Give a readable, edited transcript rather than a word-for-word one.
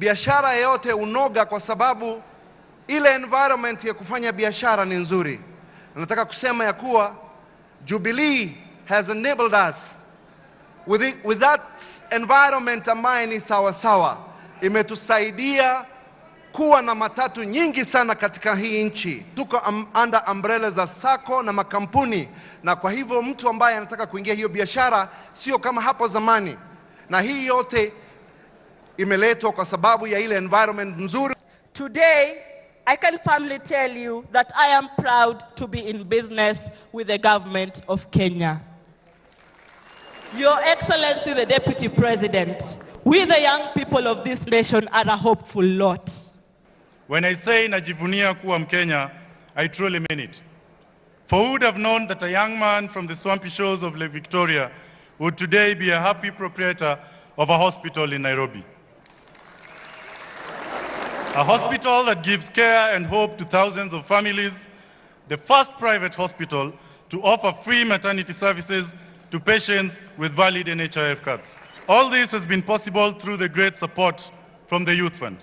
biashara yote unoga kwa sababu ile environment ya kufanya biashara ni nzuri. Nataka kusema ya kuwa Jubilee has enabled us with that environment ambayo ni sawa sawa, imetusaidia kuwa na matatu nyingi sana katika hii nchi. Tuko under umbrella za sako na makampuni, na kwa hivyo mtu ambaye anataka kuingia hiyo biashara sio kama hapo zamani, na hii yote imeletwa kwa sababu ya ile environment nzuri. Today I can firmly tell you that I am proud to be in business with the government of Kenya. Your Excellency the Deputy President, we the young people of this nation are a hopeful lot. When I say najivunia kuwa Mkenya, I truly mean it. For who would have known that a young man from the swampy shores of Lake Victoria would today be a happy proprietor of a hospital in Nairobi? A hospital that gives care and hope to thousands of families, the first private hospital to offer free maternity services to patients with valid NHIF cards. All this has been possible through the great support from the Youth Fund.